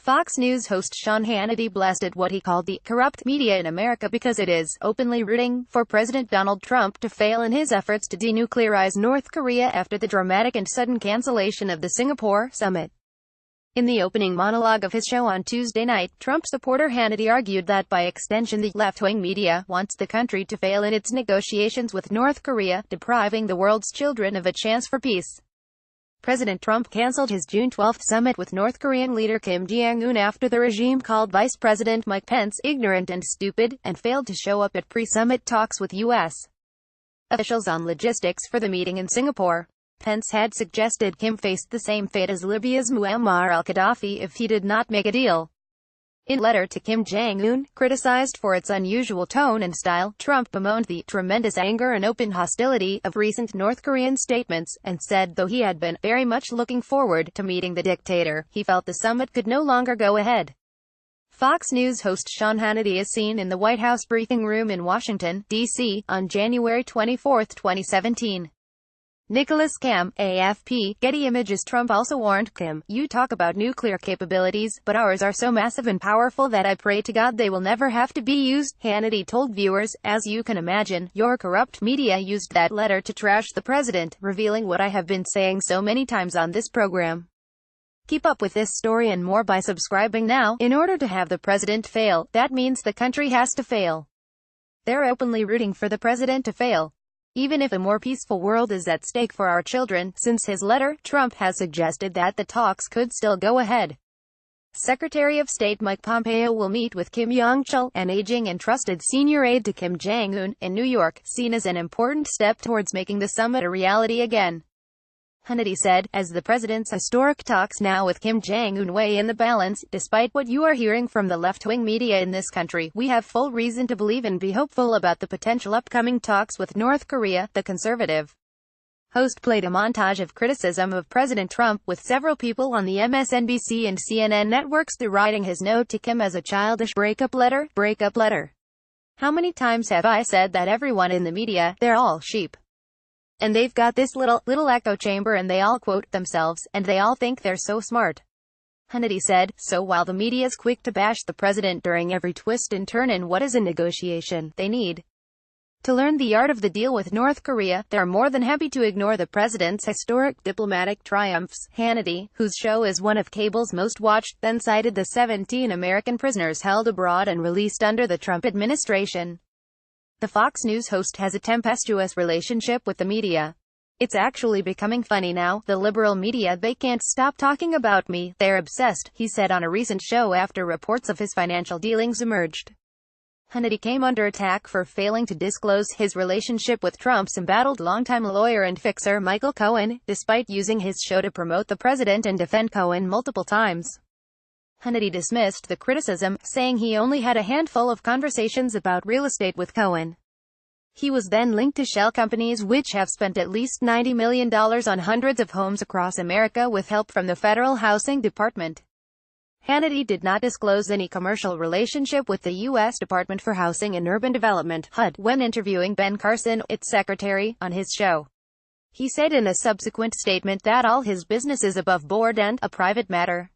Fox News host Sean Hannity blasted what he called the corrupt media in America because it is openly rooting for President Donald Trump to fail in his efforts to denuclearize North Korea after the dramatic and sudden cancellation of the Singapore summit. In the opening monologue of his show on Tuesday night, Trump supporter Hannity argued that by extension the left-wing media wants the country to fail in its negotiations with North Korea, depriving the world's children of a chance for peace. President Trump canceled his June 12 summit with North Korean leader Kim Jong Un after the regime called Vice President Mike Pence ignorant and stupid, and failed to show up at pre-summit talks with U.S. officials on logistics for the meeting in Singapore. Pence had suggested Kim faced the same fate as Libya's Muammar al-Gaddafi if he did not make a deal. In a letter to Kim Jong Un, criticized for its unusual tone and style, Trump bemoaned the tremendous anger and open hostility of recent North Korean statements, and said though he had been very much looking forward to meeting the dictator, he felt the summit could no longer go ahead. Fox News host Sean Hannity is seen in the White House briefing room in Washington, D.C., on January 24, 2017. Nicholas Cam, AFP, Getty Images. Trump also warned Kim, "You talk about nuclear capabilities, but ours are so massive and powerful that I pray to God they will never have to be used." Hannity told viewers, "As you can imagine, your corrupt media used that letter to trash the president, revealing what I have been saying so many times on this program. Keep up with this story and more by subscribing now. In order to have the president fail, that means the country has to fail. They're openly rooting for the president to fail. Even if a more peaceful world is at stake for our children." Since his letter, Trump has suggested that the talks could still go ahead. Secretary of State Mike Pompeo will meet with Kim Jong-chul, an aging and trusted senior aide to Kim Jong-un, in New York, seen as an important step towards making the summit a reality again. Hannity said, as the president's historic talks now with Kim Jong-un weigh in the balance, despite what you are hearing from the left-wing media in this country, we have full reason to believe and be hopeful about the potential upcoming talks with North Korea. The conservative host played a montage of criticism of President Trump, with several people on the MSNBC and CNN networks deriding his note to Kim as a childish breakup letter. Breakup letter. How many times have I said that everyone in the media, they're all sheep. And they've got this little echo chamber and they all quote themselves, and they all think they're so smart. Hannity said, so while the media's quick to bash the president during every twist and turn in what is a negotiation, they need to learn the art of the deal with North Korea. They're more than happy to ignore the president's historic diplomatic triumphs. Hannity, whose show is one of cable's most watched, then cited the 17 American prisoners held abroad and released under the Trump administration. The Fox News host has a tempestuous relationship with the media. It's actually becoming funny now. The liberal media, they can't stop talking about me. They're obsessed, he said on a recent show after reports of his financial dealings emerged. Hannity came under attack for failing to disclose his relationship with Trump's embattled longtime lawyer and fixer Michael Cohen, despite using his show to promote the president and defend Cohen multiple times. Hannity dismissed the criticism, saying he only had a handful of conversations about real estate with Cohen. He was then linked to shell companies which have spent at least $90 million on hundreds of homes across America with help from the Federal Housing Department. Hannity did not disclose any commercial relationship with the U.S. Department for Housing and Urban Development (HUD) when interviewing Ben Carson, its secretary, on his show. He said in a subsequent statement that all his business is above board and a private matter.